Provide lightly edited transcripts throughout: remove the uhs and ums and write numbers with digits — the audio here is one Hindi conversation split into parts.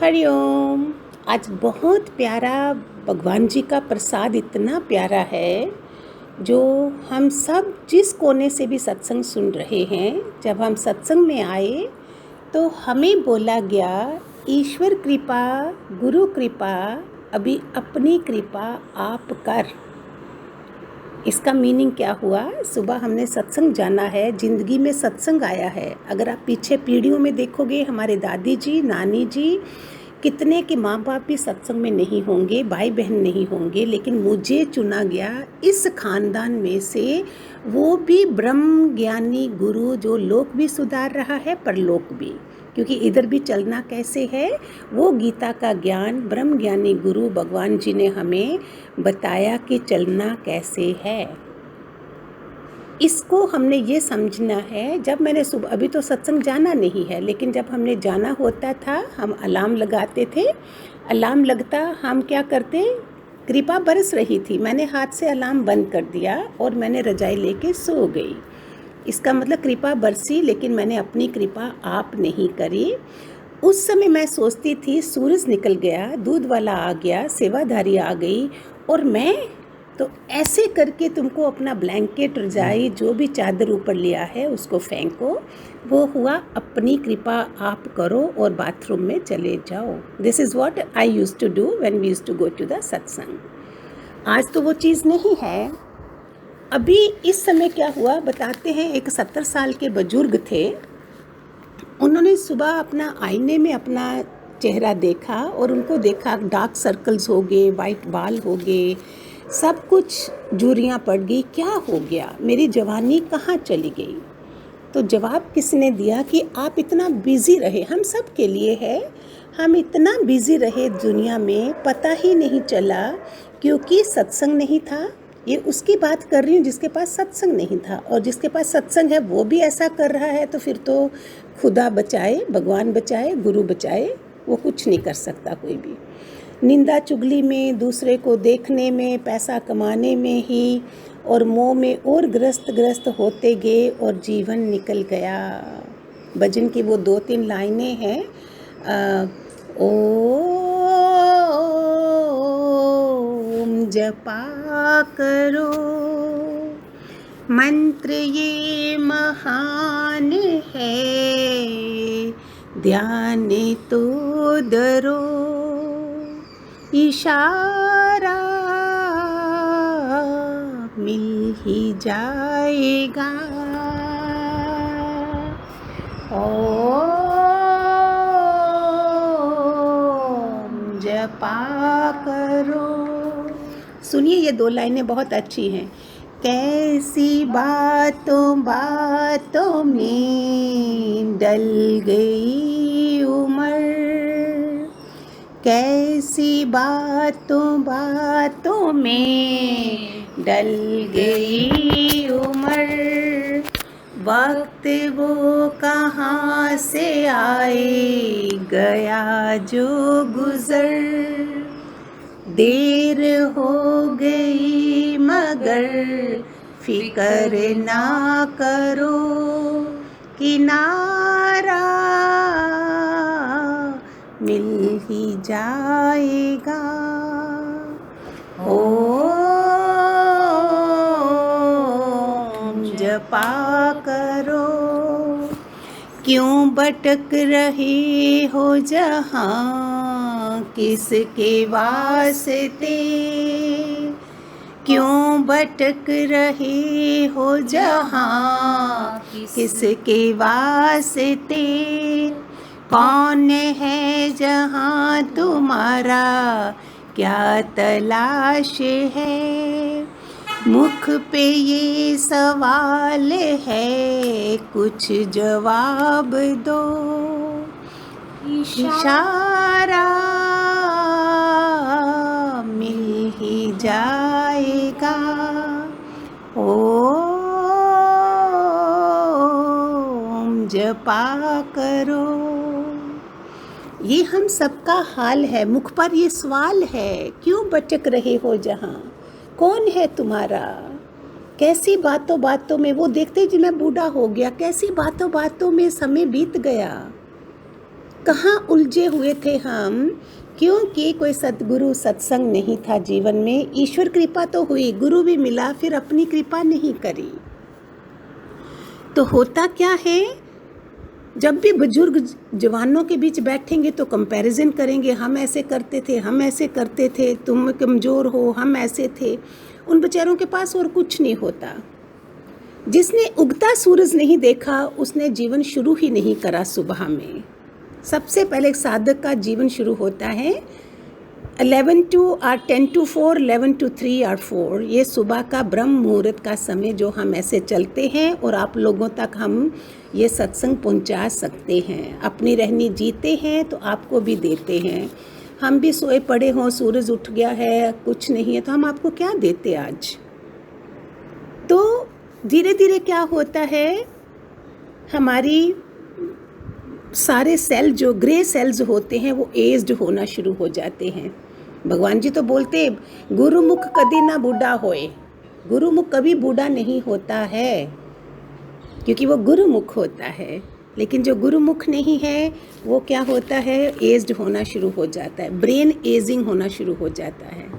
हरिओम। आज बहुत प्यारा भगवान जी का प्रसाद इतना प्यारा है जो हम सब जिस कोने से भी सत्संग सुन रहे हैं। जब हम सत्संग में आए तो हमें बोला गया ईश्वर कृपा गुरु कृपा अभी अपनी कृपा आप कर। इसका मीनिंग क्या हुआ? सुबह हमने सत्संग जाना है, ज़िंदगी में सत्संग आया है। अगर आप पीछे पीढ़ियों में देखोगे, हमारे दादी जी नानी जी कितने के माँ बाप भी सत्संग में नहीं होंगे, भाई बहन नहीं होंगे, लेकिन मुझे चुना गया इस खानदान में से, वो भी ब्रह्म ज्ञानी गुरु जो लोक भी सुधार रहा है परलोक भी, क्योंकि इधर भी चलना कैसे है वो गीता का ज्ञान ब्रह्म ज्ञानी गुरु भगवान जी ने हमें बताया कि चलना कैसे है। इसको हमने ये समझना है। जब मैंने सुबह, अभी तो सत्संग जाना नहीं है, लेकिन जब हमने जाना होता था हम अलार्म लगाते थे। अलार्म लगता हम क्या करते, कृपा बरस रही थी, मैंने हाथ से अलार्म बंद कर दिया और मैंने रजाई लेके सो गई। इसका मतलब कृपा बरसी, लेकिन मैंने अपनी कृपा आप नहीं करी। उस समय मैं सोचती थी सूरज निकल गया, दूध वाला आ गया, सेवाधारी आ गई, और मैं तो ऐसे करके तुमको अपना ब्लैंकेट रजाई जो भी चादर ऊपर लिया है उसको फेंको। वो हुआ अपनी कृपा आप करो और बाथरूम में चले जाओ। This is what I used to do when we used to go to the satsang. आज तो वो चीज़ नहीं है। अभी इस समय क्या हुआ बताते हैं। एक 70 साल के बुजुर्ग थे, उन्होंने सुबह अपना आईने में अपना चेहरा देखा और उनको देखा डार्क सर्कल्स हो गए, वाइट बाल हो गए, सब कुछ झुर्रियाँ पड़ गई। क्या हो गया, मेरी जवानी कहाँ चली गई? तो जवाब किसने दिया कि आप इतना बिज़ी रहे, हम सब के लिए है, हम इतना बिज़ी रहे दुनिया में, पता ही नहीं चला क्योंकि सत्संग नहीं था। ये उसकी बात कर रही हूँ जिसके पास सत्संग नहीं था, और जिसके पास सत्संग है वो भी ऐसा कर रहा है, तो फिर तो खुदा बचाए, भगवान बचाए, गुरु बचाए, वो कुछ नहीं कर सकता कोई भी। निंदा चुगली में, दूसरे को देखने में, पैसा कमाने में ही और मोह में और ग्रस्त होते गए और जीवन निकल गया। भजन की वो 2-3 लाइनें हैं। ओम जपा करो मंत्र ये महान है, ध्यान तो धरो इशारा मिल ही जाएगा। ओम जपा करो। सुनिए, ये 2 लाइनें बहुत अच्छी हैं। कैसी बातों बातों में डल गई उम्र, कैसी बातों बातों में डल गई उम्र, वक्त वो कहाँ से आए गया जो गुजर, देर हो गई मगर फिक्र ना करो, किनारा मिल ही जाएगा। ओम जपा करो। क्यों भटक रहे हो जहाँ किसके वास्ते क्यों भटक रहे हो जहाँ, किसके वास्ते कौन है जहाँ तुम्हारा क्या तलाश है। मुख पे ये सवाल है कुछ जवाब दो, इशारा मिल ही जाएगा। ओम जपा करो। ये हम सबका हाल है, मुख पर ये सवाल है क्यों भटक रहे हो जहाँ, कौन है तुम्हारा। कैसी बातों बातों में वो देखते जी मैं बूढ़ा हो गया, कैसी बातों बातों में समय बीत गया, कहाँ उलझे हुए थे हम, क्योंकि कोई सद्गुरु सत्संग नहीं था जीवन में। ईश्वर कृपा तो हुई, गुरु भी मिला, फिर अपनी कृपा नहीं करी। तो होता क्या है, जब भी बुजुर्ग जवानों के बीच बैठेंगे तो कंपैरिजन करेंगे, हम ऐसे करते थे, हम ऐसे करते थे, तुम कमज़ोर हो, हम ऐसे थे। उन बेचारों के पास और कुछ नहीं होता। जिसने उगता सूरज नहीं देखा उसने जीवन शुरू ही नहीं करा सुबह में। सबसे पहले एक साधक का जीवन शुरू होता है 11 to 10 to 4, 11 to 3 or 4, ये सुबह का ब्रह्म मुहूर्त का समय जो हम ऐसे चलते हैं और आप लोगों तक हम ये सत्संग पहुंचा सकते हैं। अपनी रहनी जीते हैं तो आपको भी देते हैं। हम भी सोए पड़े हों, सूरज उठ गया है, कुछ नहीं है, तो हम आपको क्या देते आज। तो धीरे धीरे क्या होता है, हमारी सारे सेल जो ग्रे सेल्स होते हैं वो एज्ड होना शुरू हो जाते हैं। भगवान जी तो बोलते गुरुमुख कभी ना बूढ़ा होए। गुरुमुख कभी बूढ़ा नहीं होता है क्योंकि वो गुरुमुख होता है, लेकिन जो गुरुमुख नहीं है वो क्या होता है, एज्ड होना शुरू हो जाता है, ब्रेन एजिंग होना शुरू हो जाता है।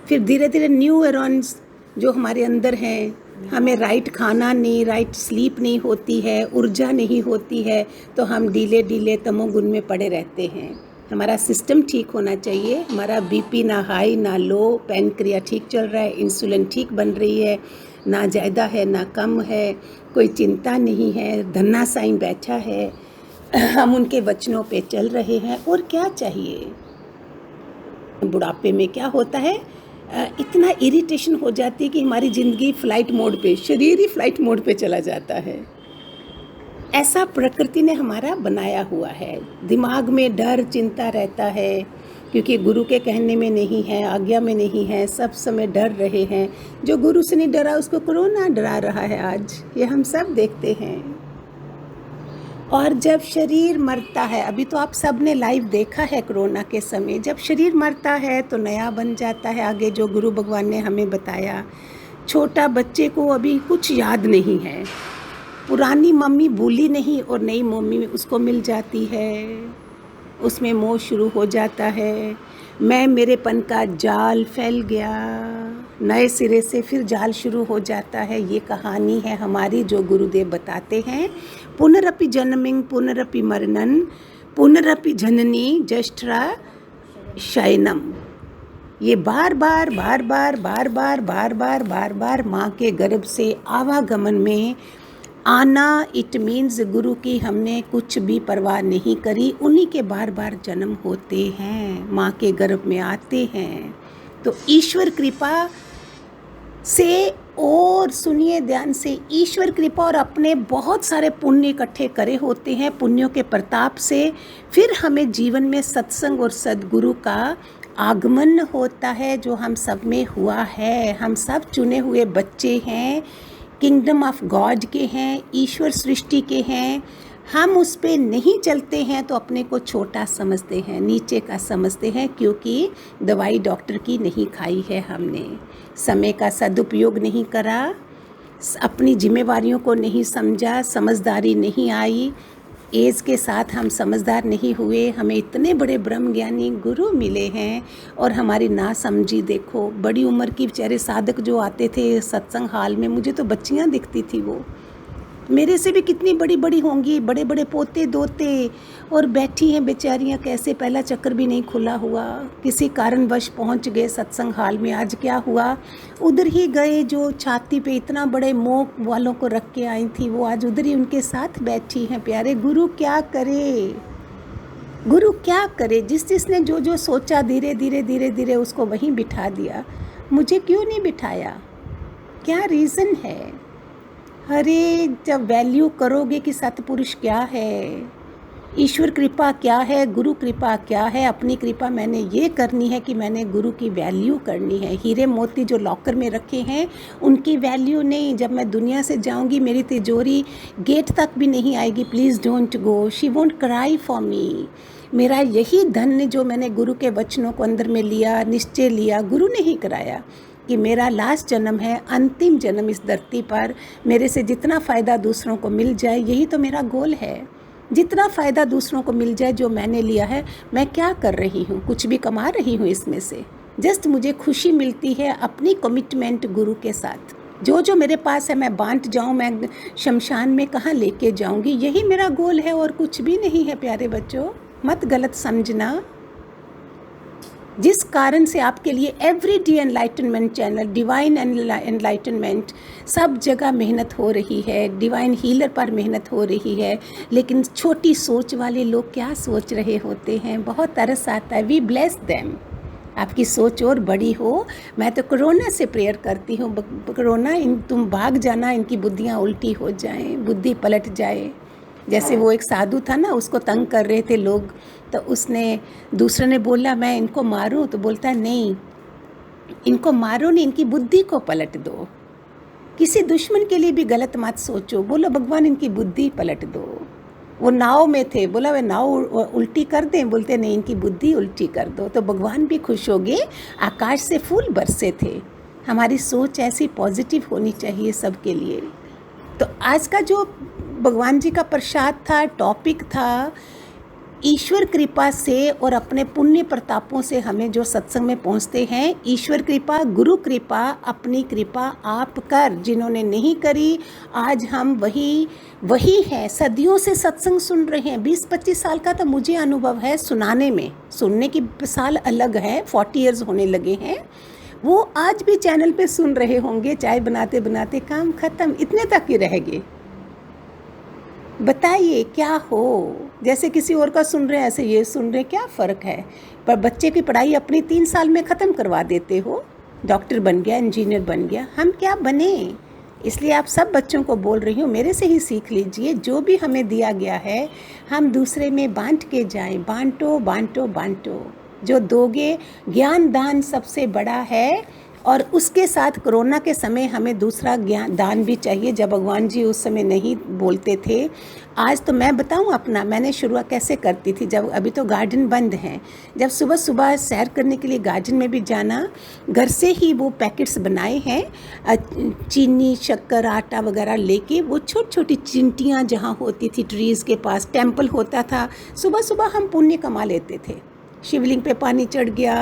फिर धीरे धीरे न्यू न्यूरॉन्स जो हमारे अंदर हैं, हमें राइट खाना नहीं, राइट स्लीप नहीं होती है, ऊर्जा नहीं होती है, तो हम ढीले ढीले तमोगुण में पड़े रहते हैं। हमारा सिस्टम ठीक होना चाहिए, हमारा बीपी ना हाई ना लो, पैनक्रिया ठीक चल रहा है, इंसुलिन ठीक बन रही है, ना ज़्यादा है ना कम है, कोई चिंता नहीं है, धन्ना साईं बैठा है, हम उनके वचनों पे चल रहे हैं, और क्या चाहिए। बुढ़ापे में क्या होता है, इतना इरिटेशन हो जाती है कि हमारी ज़िंदगी फ़्लाइट मोड पे, शरीर ही फ़्लाइट मोड पे चला जाता है। ऐसा प्रकृति ने हमारा बनाया हुआ है। दिमाग में डर चिंता रहता है क्योंकि गुरु के कहने में नहीं है, आज्ञा में नहीं है, सब समय डर रहे हैं। जो गुरु से नहीं डरा उसको कोरोना डरा रहा है आज, ये हम सब देखते हैं। और जब शरीर मरता है, अभी तो आप सब ने लाइव देखा है कोरोना के समय, जब शरीर मरता है तो नया बन जाता है। आगे जो गुरु भगवान ने हमें बताया, छोटा बच्चे को अभी कुछ याद नहीं है, पुरानी मम्मी भूली नहीं और नई मम्मी उसको मिल जाती है, उसमें मोह शुरू हो जाता है। मैं मेरेपन का जाल फैल गया, नए सिरे से फिर जाल शुरू हो जाता है। ये कहानी है हमारी जो गुरुदेव बताते हैं। पुनरपि जन्मिंग पुनरपि मरणन पुनरपि जननी जष्ठरा शयनम। ये बार बार बार बार बार बार बार बार बार बार माँ के गर्भ से आवागमन में आना, इट मीन्स गुरु की हमने कुछ भी परवाह नहीं करी, उन्हीं के बार बार जन्म होते हैं, माँ के गर्भ में आते हैं। तो ईश्वर कृपा से, और सुनिए ध्यान से, ईश्वर कृपा और अपने बहुत सारे पुण्य इकट्ठे करे होते हैं, पुण्यों के प्रताप से फिर हमें जीवन में सत्संग और सद्गुरु का आगमन होता है, जो हम सब में हुआ है। हम सब चुने हुए बच्चे हैं, किंगडम ऑफ गॉड के हैं, ईश्वर सृष्टि के हैं। हम उस पे नहीं चलते हैं तो अपने को छोटा समझते हैं, नीचे का समझते हैं, क्योंकि दवाई डॉक्टर की नहीं खाई है हमने, समय का सदुपयोग नहीं करा, अपनी जिम्मेवारियों को नहीं समझा, समझदारी नहीं आई, एज के साथ हम समझदार नहीं हुए। हमें इतने बड़े ब्रह्म ज्ञानी गुरु मिले हैं और हमारी ना समझी देखो। बड़ी उम्र की बेचारे साधक जो आते थे सत्संग हाल में, मुझे तो बच्चियां दिखती थी वो, मेरे से भी कितनी बड़ी बड़ी होंगी, बड़े बड़े पोते दोते, और बैठी हैं बेचारियां कैसे, पहला चक्कर भी नहीं खुला हुआ, किसी कारणवश पहुंच गए सत्संग हाल में। आज क्या हुआ, उधर ही गए, जो छाती पे इतना बड़े मोह वालों को रख के आई थी वो आज उधर ही उनके साथ बैठी हैं। प्यारे गुरु क्या करे, गुरु क्या करे, जिसने जो जो सोचा धीरे धीरे धीरे धीरे उसको वहीं बिठा दिया। मुझे क्यों नहीं बिठाया, क्या रीज़न है? अरे जब वैल्यू करोगे कि सतपुरुष क्या है, ईश्वर कृपा क्या है, गुरु कृपा क्या है, अपनी कृपा मैंने ये करनी है कि मैंने गुरु की वैल्यू करनी है। हीरे मोती जो लॉकर में रखे हैं उनकी वैल्यू नहीं। जब मैं दुनिया से जाऊंगी मेरी तिजोरी गेट तक भी नहीं आएगी, please don't go, she won't cry for me. मेरा यही धन जो मैंने गुरु के वचनों को अंदर में लिया, निश्चय लिया, गुरु ने ही कराया कि मेरा लास्ट जन्म है, अंतिम जन्म इस धरती पर, मेरे से जितना फ़ायदा दूसरों को मिल जाए, यही तो मेरा गोल है। जितना फ़ायदा दूसरों को मिल जाए जो मैंने लिया है। मैं क्या कर रही हूँ, कुछ भी कमा रही हूँ इसमें से, जस्ट मुझे खुशी मिलती है अपनी कमिटमेंट गुरु के साथ। जो जो मेरे पास है मैं बांट जाऊँ, मैं शमशान में कहाँ लेके जाऊँगी, यही मेरा गोल है और कुछ भी नहीं है। प्यारे बच्चों, मत गलत समझना। जिस कारण से आपके लिए everyday enlightenment channel, divine enlightenment, सब जगह मेहनत हो रही है, डिवाइन हीलर पर मेहनत हो रही है, लेकिन छोटी सोच वाले लोग क्या सोच रहे होते हैं, बहुत तरस आता है। We bless them. आपकी सोच और बड़ी हो। मैं तो कोरोना से प्रेयर करती हूँ, कोरोना तुम भाग जाना, इनकी बुद्धियाँ उल्टी हो जाएं, बुद्धि पलट जाए। जैसे वो एक साधु था ना, उसको तंग कर रहे थे लोग, तो उसने दूसरे ने बोला मैं इनको मारूं, तो बोलता है नहीं, इनको मारो नहीं, इनकी बुद्धि को पलट दो। किसी दुश्मन के लिए भी गलत मत सोचो, बोलो भगवान इनकी बुद्धि पलट दो। वो नाव में थे, बोला वे नाव उल्टी कर दें, बोलते नहीं इनकी बुद्धि उल्टी कर दो, तो भगवान भी खुश हो गए। आकाश से फूल बरसे थे। हमारी सोच ऐसी पॉजिटिव होनी चाहिए सबके लिए। तो आज का जो भगवान जी का प्रसाद था, टॉपिक था, ईश्वर कृपा से और अपने पुण्य प्रतापों से हमें जो सत्संग में पहुंचते हैं, ईश्वर कृपा, गुरु कृपा, अपनी कृपा आप कर। जिन्होंने नहीं करी, आज हम वही हैं, सदियों से सत्संग सुन रहे हैं। 20-25 साल का तो मुझे अनुभव है सुनाने में, सुनने की साल अलग है, 40 ईयर्स होने लगे हैं। वो आज भी चैनल पे सुन रहे होंगे, चाय बनाते बनाते, काम खत्म, इतने तक ही रह गए। बताइए क्या हो, जैसे किसी और का सुन रहे हैं ऐसे ये सुन रहे, क्या फ़र्क है? पर बच्चे की पढ़ाई अपनी 3 साल में ख़त्म करवा देते हो, डॉक्टर बन गया, इंजीनियर बन गया, हम क्या बने? इसलिए आप सब बच्चों को बोल रही हूँ, मेरे से ही सीख लीजिए, जो भी हमें दिया गया है हम दूसरे में बांट के जाएं। बांटो बांटो बांटो, जो दोगे, ज्ञान दान सबसे बड़ा है। और उसके साथ कोरोना के समय हमें दूसरा ज्ञान दान भी चाहिए, जब भगवान जी उस समय नहीं बोलते थे। आज तो मैं बताऊं अपना, मैंने शुरुआत कैसे करती थी, जब अभी तो गार्डन बंद हैं, जब सुबह सुबह सैर करने के लिए गार्डन में भी जाना, घर से ही वो पैकेट्स बनाए हैं, चीनी, शक्कर, आटा वगैरह लेके, वो छोटी छोटी चिंटियाँ जहाँ होती थी, ट्रीज़ के पास टेम्पल होता था, सुबह सुबह हम पुण्य कमा लेते थे। शिवलिंग पे पानी चढ़ गया,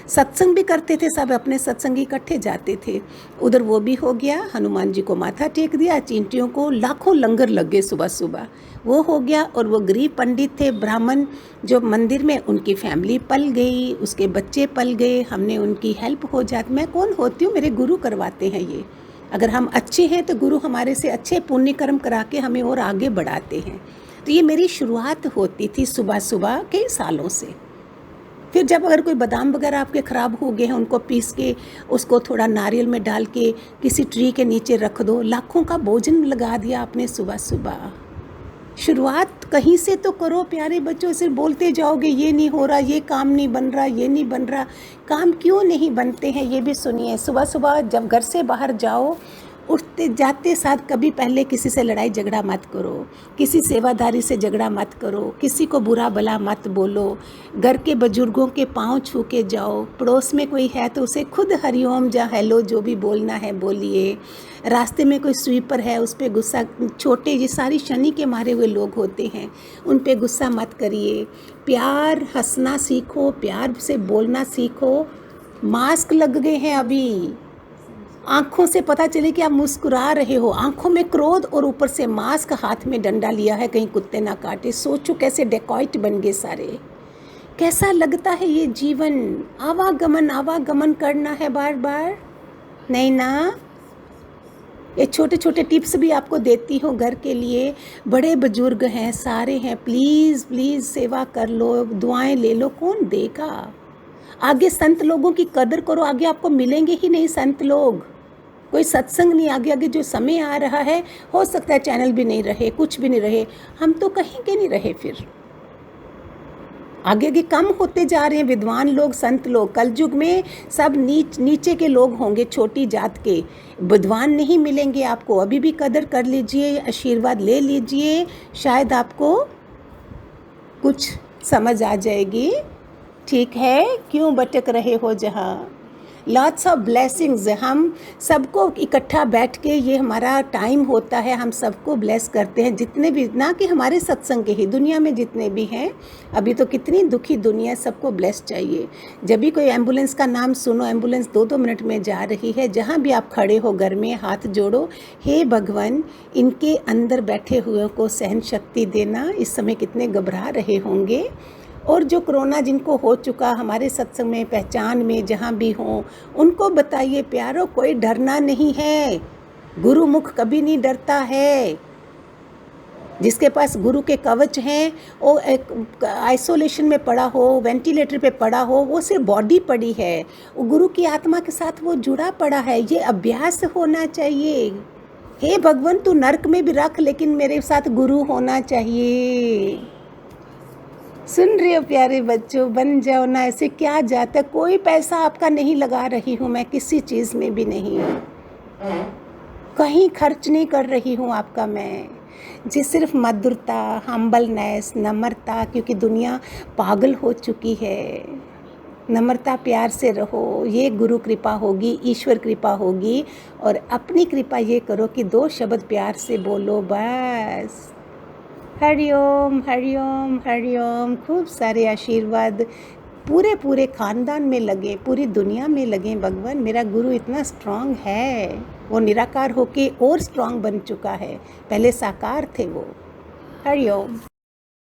सत्संग भी करते थे, सब अपने सत्संगी इकट्ठे जाते थे, उधर वो भी हो गया। हनुमान जी को माथा टेक दिया, चींटियों को लाखों लंगर लग गए सुबह सुबह, वो हो गया। और वो गरीब पंडित थे, ब्राह्मण जो मंदिर में, उनकी फैमिली पल गई, उसके बच्चे पल गए, हमने उनकी हेल्प हो जाती। मैं कौन होती हूँ, मेरे गुरु करवाते हैं ये। अगर हम अच्छे हैं तो गुरु हमारे से अच्छे पुण्य कर्म करा के हमें और आगे बढ़ाते हैं। तो ये मेरी शुरुआत होती थी सुबह सुबह कई सालों से। फिर जब अगर कोई बादाम वगैरह आपके ख़राब हो गए हैं, उनको पीस के उसको थोड़ा नारियल में डाल के किसी ट्री के नीचे रख दो, लाखों का भोजन लगा दिया आपने सुबह सुबह। शुरुआत कहीं से तो करो प्यारे बच्चों, सिर्फ बोलते जाओगे ये नहीं हो रहा, ये काम नहीं बन रहा, ये नहीं बन रहा। काम क्यों नहीं बनते हैं ये भी सुनिए। सुबह सुबह जब घर से बाहर जाओ, उठते जाते साथ कभी पहले किसी से लड़ाई झगड़ा मत करो, किसी सेवादारी से झगड़ा मत करो, किसी को बुरा भला मत बोलो, घर के बुजुर्गों के पाँव छू के जाओ, पड़ोस में कोई है तो उसे खुद हरिओम या हेलो जो भी बोलना है बोलिए। रास्ते में कोई स्वीपर है उस पर गुस्सा, छोटे ये सारी शनि के मारे हुए लोग होते हैं, उन पे गुस्सा मत करिए। प्यार हंसना सीखो, प्यार से बोलना सीखो। मास्क लग गए हैं अभी, आँखों से पता चले कि आप मुस्कुरा रहे हो, आँखों में क्रोध और ऊपर से मास्क, हाथ में डंडा लिया है कहीं कुत्ते ना काटे। सोचो कैसे डेकॉइट बन गए सारे। कैसा लगता है ये जीवन, आवागमन आवागमन करना है बार बार, नहीं ना। ये छोटे छोटे टिप्स भी आपको देती हूँ घर के लिए। बड़े बुजुर्ग हैं, सारे हैं, प्लीज़ प्लीज़ सेवा कर लो, दुआएं ले लो, कौन देगा। आगे संत लोगों की कदर करो, आगे आपको मिलेंगे ही नहीं संत लोग। कोई सत्संग नहीं, आगे आगे जो समय आ रहा है, हो सकता है चैनल भी नहीं रहे, कुछ भी नहीं रहे, हम तो कहीं के नहीं रहे। फिर आगे आगे कम होते जा रहे हैं विद्वान लोग, संत लोग। कलयुग में सब नीचे के लोग होंगे, छोटी जात के, विद्वान नहीं मिलेंगे आपको। अभी भी कदर कर लीजिए, आशीर्वाद ले लीजिए, शायद आपको कुछ समझ आ जाएगी। ठीक है, क्यों भटक रहे हो जहाँ। Lots of blessings. हम सबको इकट्ठा बैठ के, ये हमारा टाइम होता है, हम सबको ब्लेस करते हैं, जितने भी, ना कि हमारे सत्संग के ही, दुनिया में जितने भी हैं। अभी तो कितनी दुखी दुनिया, सबको ब्लेस चाहिए। जब भी कोई एम्बुलेंस का नाम सुनो, एम्बुलेंस 2-2 मिनट में जा रही है, जहाँ भी आप खड़े हो घर में, हाथ जोड़ो, हे भगवान इनके अंदर बैठे हुए को सहन शक्ति देना। इस समय कितने घबरा रहे होंगे। और जो कोरोना जिनको हो चुका, हमारे सत्संग में, पहचान में, जहाँ भी हों, उनको बताइए प्यारो, कोई डरना नहीं है। गुरुमुख कभी नहीं डरता है। जिसके पास गुरु के कवच हैं, वो एक आइसोलेशन में पड़ा हो, वेंटिलेटर पे पड़ा हो, वो सिर्फ बॉडी पड़ी है, वो गुरु की आत्मा के साथ वो जुड़ा पड़ा है। ये अभ्यास होना चाहिए। हे भगवान, तू नरक में भी रख, लेकिन मेरे साथ गुरु होना चाहिए। सुन रहे हो प्यारे बच्चों, बन जाओ ना। ऐसे क्या जाता है, कोई पैसा आपका नहीं लगा रही हूँ मैं, किसी चीज़ में भी नहीं, कहीं खर्च नहीं कर रही हूँ आपका मैं। जी सिर्फ मधुरता, हम्बलनेस, नम्रता, क्योंकि दुनिया पागल हो चुकी है। नम्रता, प्यार से रहो, ये गुरु कृपा होगी, ईश्वर कृपा होगी। और अपनी कृपा ये करो कि 2 शब्द प्यार से बोलो बस। हरिओम हरिओम हरिओम। खूब सारे आशीर्वाद पूरे पूरे खानदान में लगे, पूरी दुनिया में लगे। भगवान मेरा गुरु इतना स्ट्रांग है, वो निराकार होके और स्ट्रांग बन चुका है, पहले साकार थे वो। हरिओम।